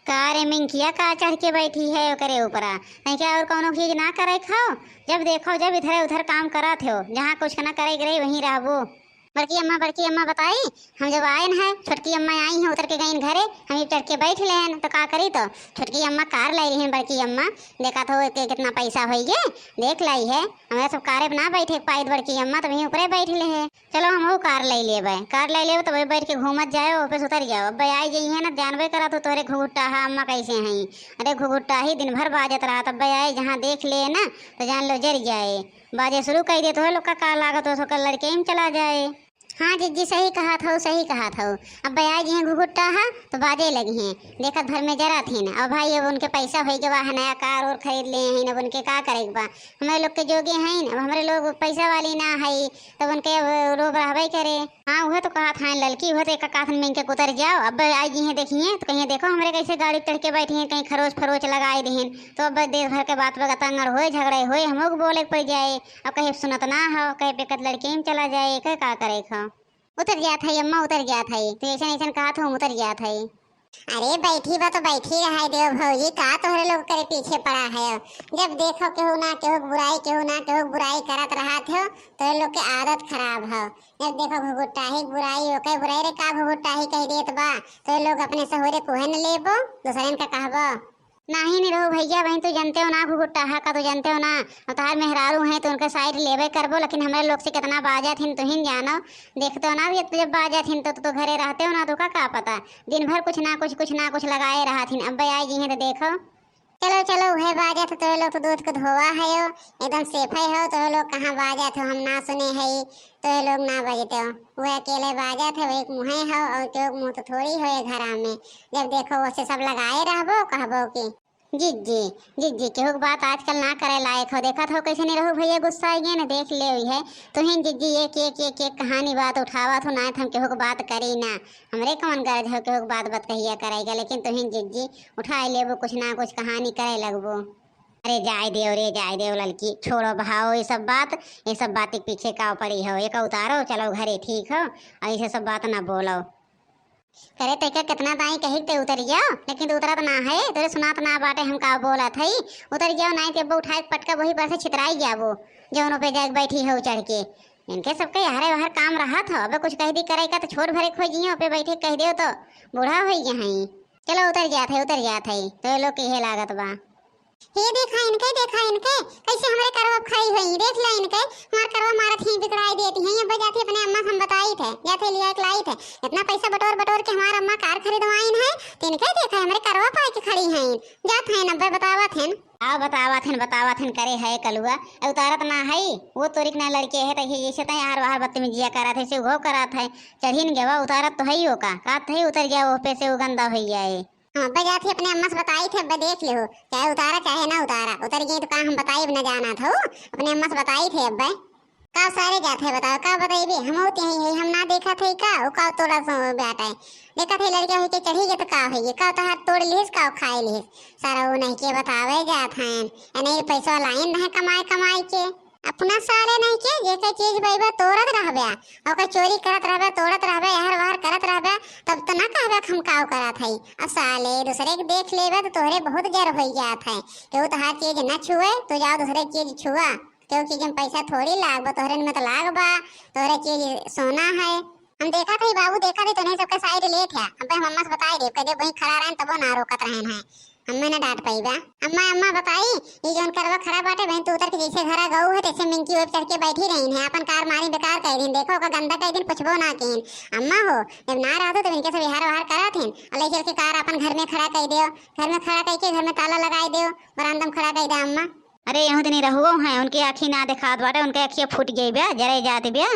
का रे मिंकिया का चढ़ के बैठी है ओकरे ऊपरा कहीं क्या और कौनो चीज ना करे खाओ। जब देखो जब इधर उधर काम करत हो, जहाँ कुछ ना करे गई वहीं रहबो। बड़की अम्मा बताई हम जब आए है छोटकी अम्मा आई हैं उतर के गई घरे, हम चढ़ के बैठ ले हैं तो का करी। तो छोटकी अम्मा कार लाई रही है, बड़की अम्मा देखा तो के कितना पैसा हो गए देख लाई है। हमारे सब कारे ना बैठे पाई बड़की अम्मा तो वहीं ऊपरे बैठ ले है। चलो हम कार ले लेबे, कार ले लेब तो वही बैठ के घूमत जाए ऊपर उतर जाओ। अब आई गई है ना जानबे करा तो तोरे घुघुट्टा है अम्मा कैसे हैं। अरे घुघुट्टा ही दिन भर बाजत रहा, तब आई जहाँ देख ले ना तो जान लो जर जाए। बाजे शुरू कर दे तो लोग का कार लागत हो सो लड़के में चला जाए। हाँ जिज्जी सही कहा था सही कहा था। अब भैया जी हैं घुघुट्टा है तो बाजे लगी हैं, देखत भर में जरा थी ना। अब भाई अब उनके पैसा हो गया है, नया कार और खरीद ले हैं, अब उनके का करेगा बा। हमारे लोग के जोगे हैं, अब हमारे लोग पैसा वाली ना है तब उनके अब रोब रहबे करे। हाँ वह तो कहा था लड़की हुआ तो एक काथन में इनके उतर जाओ। अब आई जी हैं देखिए तो कहीं देखो हमारे कैसे गाड़ी चढ़ के बैठी हैं, कहीं खरोच फरोच लगाए दें तो अब देश भर के बात बगतंगड़ हो झगड़े हो हम लोग बोले पड़ जाए। अब कहीं सुनत ना हो कहीं बेकत लड़के में चला जाए कहीं का करे खा। उतर गया था अम्मा उतर गया था तो ऐसा ऐसा कहा था उतर गया था। अरे बैठी बा तो बैठी रहा देव भौजी का तोहरे लोग करे पीछे पड़ा है। जब देखो केहू ना केहू बुराई करत रहा थे तो लोग के आदत खराब है। जब देखो घुघुट्टा ही बुराई ओके बुराई रे का घुघुट्टा ही कह देत बा तो लोग अपने सहोरे कोहे न लेबो दूसरे का कहबो नहीं रहो भैया बहन तो जानते हो ना घुघुट्टा है का तो जानते हो ना। तार मेहरारू हैं तो उनका साइड लेवे करबो, लेकिन हमारे लोग से कितना बाजा थीन तो हिन जानो देखते हो ना जब बाजा थीन तो घरे रहते हो ना तो का पता दिन भर कुछ ना कुछ लगाए रहा थीन। अब आई जी हैं तो देखो चलो चलो वह बाजा था तो लोग तो दूध को धोवा है एकदम सेफ है तो लोग कहाँ बाजा थे हम ना सुने है तो लोग ना बजते हो। वह अकेले बाजा थे वह एक मुँह है और तो मुँह तो थोड़ी हो घर में। जब देखो वैसे सब लगाए रहबो कहबो की जिज्जी केहू बात आजकल ना करे लायक हो। देखा था कैसे नहीं रहो भैया गुस्सा आई ना देख ले हुई है तो हिन जिज्जी एक कहानी बात उठावा तो ना हम केहू बात करी ना। हमरे कौन गरज हो केहू बात कहिया करेगा, लेकिन तो हिन जिज्जी उठा लेबो कुछ ना कुछ कहानी करे लगबो। अरे जाए देव लड़की छोड़ो बहाओ ये सब बात के पीछे का पड़ी हो। एक उतारो चलो घरे ठीक हो और ऐसे सब बात ना बोलो। करे ते क्या कितना दाई कही ते उतर जाओ, लेकिन तो उतरत ना है तेरे सुनात ना बाटे हम का बोला थई। उतर जाओ नहीं ते उठाए पटका वही पर से छितराई जाबो जौनों पे जाके बैठी हो चढ़ के। इनके सबके हरे बाहर काम रहा था अब कुछ कह दी करेगा तो छोड़ भरे खोजियो पे बैठे कह दो तो बूढ़ा हो गया। चलो उतर जात है तो लोग के लागत बा। ये देखा इनके कैसे हमारे करवा खड़ी हुई देख ला इनके हमारे करवा मारत ही बिगड़ाई देती हैं। ये जाती अपने अम्मा हम बताई थे जाते लिया एक लाई थे इतना पैसा बटोर के हमारा अम्मा कार खरीदवाइन है तो इनके देखा हमारे करवा पाई के खड़ी हैं जात है नब्बे बतावत हैं करे है कलुआ उतारत ना है वो तोरिक ना लड़के है तो जैसे तय हर बाहर बदतमीजिया करा थे से वो करा था चढ़ी न गवा उतारत तो है का थे उतर गया वो पे से वो गंदा हो गया। हाँ जाती अपने अम्मा से बताई थे देख लो चाहे उतारा चाहे ना उतारा उतर गई तो कहाँ हम बताई न जाना था अपने अम्मा से बताई थे। अब का सारे जाते बताओ का बताइए हम होते हैं हम ना देखा थे का तोड़ा बेटा है देखा थे लड़के हो के चढ़ी गए तो का है का तो हाथ तोड़ लिस का खाए लिस सारा वो नहीं के बतावे जात हैं नहीं पैसा लाइन है कमाए के अपना सारे नहीं के जैसे चीज बैबा तोड़त रहबे और चोरी करत रहबे तोड़त रहबे हर बार करत रहबे तब तो ना कहबे हम काव करत है। अब साले दूसरे के देख लेबे तो तोहरे बहुत जर हो जात है केहू तो हर चीज न छुए तो जाओ दूसरे चीज छुआ केहू चीज में पैसा थोड़ी लागबा तोहरे में तो लागबा तोहरे चीज सोना है। हम देखा थे बाबू देखा थे तो नहीं सबके साइड ले थे अब हम अम्मा से बताई दे कदे वहीं खड़ा रहन तब ना रोकत रहन है हमें ना डांट पाई बा। अम्मा बताई ये जोन करवा खड़ा बाटे बहन तू उतर के जैसे घरा गऊ है तैसे मिंकी वेब चढ़ के बैठी रही है अपन कार मारी बेकार कह दिन देखो का गंदा कह दिन पूछबो ना केन अम्मा हो जब ना रहतो तो इनके सब हार करा थीन और ले चल के कार अपन घर में खड़ा कर दियो घर में खड़ा करके घर में ताला लगाई दियो बरामदा में खड़ा कर दे अम्मा। अरे यहाँ तो नहीं रहो हैं उनकी आँखी ना दिखात बाटे उनके आँखियाँ फूट गई बा जरे जाती बा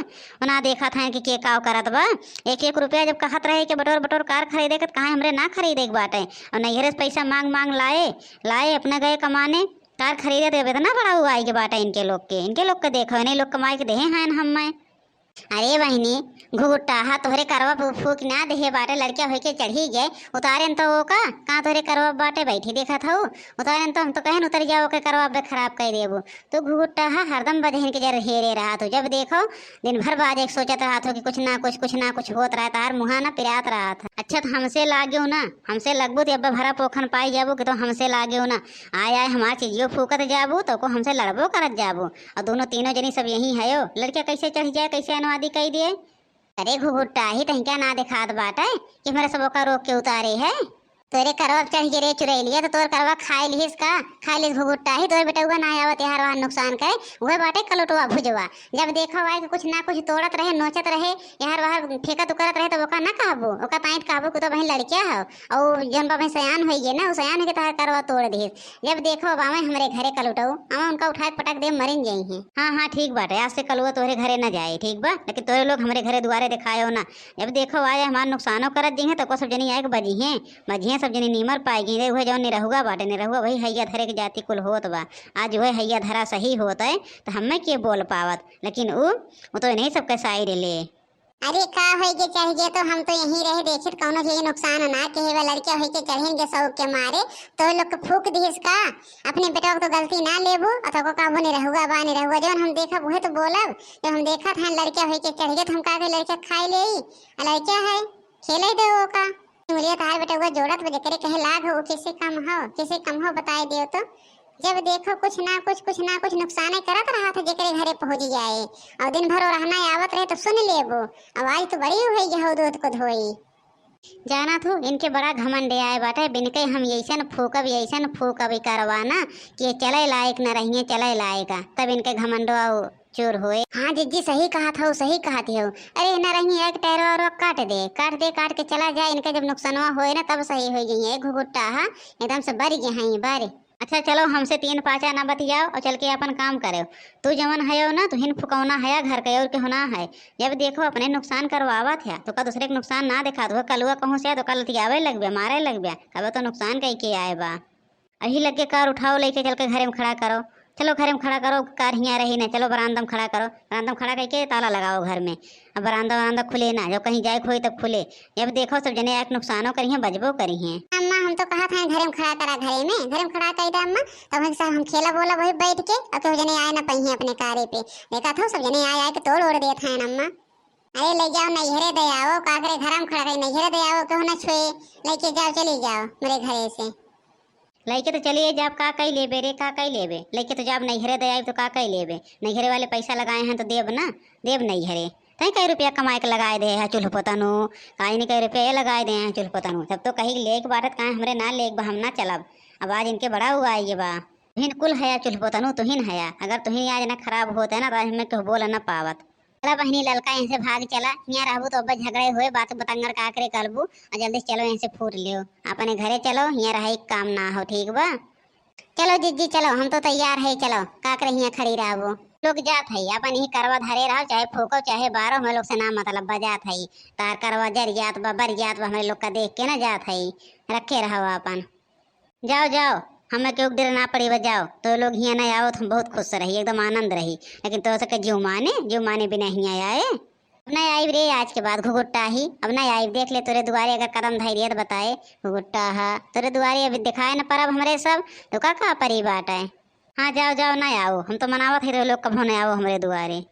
ना देखा था कि के काव करत बा। एक रुपया जब कहत रहे कि बटोर कार खरीदे के कहाँ हमरे ना खरीदे के बाटे और नैहरे से पैसा मांग लाए अपने गए कमाने कार खरीदे तो इतना बड़ा हुआ के बाटे इनके लोग के देखो इन्हें लोग कमाए के देहे हैं हम। अरे बहनी घुघुट्टा हा तोहरे करवा फूक ना देहे बाटे लड़किया होके चढ़ी गए उतारे तो वो का कहाँ तोहरे करवा बाटे बैठी देखा था उतारे तो हम तो कहन उतर जाओ के करवा बे खराब कर देबो तो घुघुट्टा हा हरदम बजहन के जर हेरे रहा तो जब देखो दिन भर बाजे सोचत रहा था कि कुछ ना कुछ होत रहा था हर मुहा ना पिरात रहा था। अच्छा तो हमसे लागेऊ ना, हमसे लगबू तो अब भरा पोखन पाई जाबू कि तो हमसे लागेऊ ना। आय आय हमार चीजियो फूकत जाबू तो को हमसे लड़बो करत जाबू। और दोनों तीनों जनी सब यही है यो, लड़किया कैसे चढ़ जाए, कैसे अनुवादी कही दिए। अरे घुघुट्टा ही तही क्या ना दिखात बाटे कि हमारे सबों का रोक के उतारे है। तोरे करवा चढ़ के रे चुरैलिया तो तोर करवा खाए लिहिस का, खाए लिस घुघुट्टा ही तोरे बेटा ना आवत यार वहाँ नुकसान करे वह बाटे कलुटवा भुजवा। जब देखो आए कि कुछ ना कुछ तोड़त रहे नोचत रहे यार वहाँ फेंकत उकरत रहे तो ओका ना कहबो, ओका ताइट कहबो कि तो बहन लड़किया हो और जन बा सयान हो गए ना उस सयान के तहर करवा तोड़ दिस। जब देखो बावे हमारे घरे कलुटऊ आवा उनका उठाए पटक दे मरिन जाई है। हाँ हाँ ठीक बाटे, आज से कलुआ तोहरे घरे न जाए ठीक बा, लेकिन तोरे लोग हमारे घरे दुआरे दिखाए हो ना। जब देखो आए हमारे नुकसानो करत दी है तो को सब जनी आए बजी है सब जनी नीमर पाएगी रे वह जो निरहुआ बाटे निरहुआ वही हैया धरे के जाति कुल होत बा। आज वह हैया धरा सही होता है तो हमें के बोल पावत, लेकिन वो तो नहीं सबके साइड ले। अरे का होइगे चढ़ गए तो हम तो यहीं रहे देखित कौनो भी नुकसान ना कहे वा लड़किया होइके चढ़ेंगे शौक के मारे तो लोग के फूक दिस का। अपने बेटा को तो गलती ना लेबू अथवा को काबू नहीं रहुआ बा नहीं रहुआ जब हम देखा वह तो बोलब। जब हम देखा था लड़किया होइके चढ़ गए तो हम का के लड़किया खाई ले लड़किया है खेले दे वो का मुलिया तार बेटा वो जोड़त बजे करे कहे लाग हो किसे कम हो बताए दियो तो। जब देखो कुछ ना कुछ नुकसान करत रहा था जेकरे घरे पहुंच जाए और दिन भर रहना आवत रहे तो सुन लेबो। आवाज तो बड़ी हुई हो दूध को धोई जाना थू इनके बड़ा घमंड आए बाटे बिनके हम ऐसन फूकब करवाना कि चले लायक न रहिए चले लायका तब इनके घमंडो चोर हुए। हाँ जिज्जी सही कहा था सही कहती हो। अरे न रही एक टैरो और काट के चला जाए इनका जब नुकसानवा होए ना तब सही हो जाइए घुघुट्टा हाँ एकदम से बर गए हैं बारे। अच्छा चलो हमसे तीन पाचा ना बतियाओ और चल के अपन काम करो। तू जवन है ना तू हिन फुकौना है घर के और के होना है। जब देखो अपने नुकसान करवावा था तो का दूसरे के नुकसान ना दिखा दो कलुआ कहूँ से तो कल तियावे लग गया मारे लग गया कब तो नुकसान कहीं के आए बा। अही लग के कार उठाओ लेके चल के घरे में खड़ा करो। चलो घरे में खड़ा करो कार हियाँ रही ना चलो बरामदा में खड़ा करो बरामदा में खड़ा करके ताला लगाओ घर में। अब बरामदा खुले ना जब कहीं जाए खोई तब खुले। जब देखो सब जने एक नुकसानो करी हैं बजबो करी हैं। अम्मा हम तो कहा था घरे में खड़ा करा घरे में खड़ा कर दे अम्मा तब हम खेला बोला वही बैठ के अब तो जने आए ना पहिए अपने कारे पे देखा था सब जने आए के तोड़ ओड़ दिए थे अम्मा। अरे ले जाओ नैहरे दे आओ काकरे घर में खड़ा कर नैहरे दे आओ क्यों ना छुए लेके जाओ चले जाओ मेरे घरे से। लैके तो चलिए जब का कई लेबे रे का कई लेबे लैके तो जब नैहरे दे आए तो का कई लेबे नैहरे वाले पैसा लगाए हैं तो देव ना देव नैहरे तई कई रुपया कमाए के लगाए दे है चूल्ह पोतनु काई नहीं कई रुपया लगाए दे हैं चूल्ह पोतनु तब तो कहीं लेक बाटत कहाँ हमरे ना लेक बा हम ना चलब। अब आज इनके बड़ा हुआ ये बा तुहिन कुल है चूल्ह पोतनु तुहिन है अगर तुहिन आज ना खराब होते ना तो आज हमें कहो बोल ना पावत। चला बहनी ललका यहाँ से भाग चला यहाँ रहबू तो अब झगड़े हुए बात बतंगर काकरे करबू और जल्दी से चलो यहाँ से फूट लियो अपने घरे चलो यहाँ रहा काम ना हो ठीक बा। चलो जिज्जी चलो हम तो तैयार है चलो काकरे यहाँ खड़ी रहबू लोग जात है अपन ही करवा धरे रहो चाहे फूको चाहे बारो हमें लोग से ना मतलब बजात है तार करवा जर जात बा बर जात बा हमें लोग का देख के ना जात है रखे रहो अपन। जाओ जाओ हमें क्यों देर ना पड़ी बजाओ तो लोग यहाँ नहीं आओ तो हम बहुत खुश रही एकदम आनंद रही लेकिन तो सके जीव माने बिना यहाँ आए अब नहीं आई रे आज के बाद घुघुट्टा ही अब नहीं आई देख ले तोरे दुआरे अगर कदम धैर्य तो बताए घुघुट्टा है तोरे दुआरे अभी दिखाए न परब हमारे सब तो का परी बात है। हाँ जाओ जाओ नहीं आओ हम तो मनावत ही लोग कभो नहीं आओ हमारे दुआरे।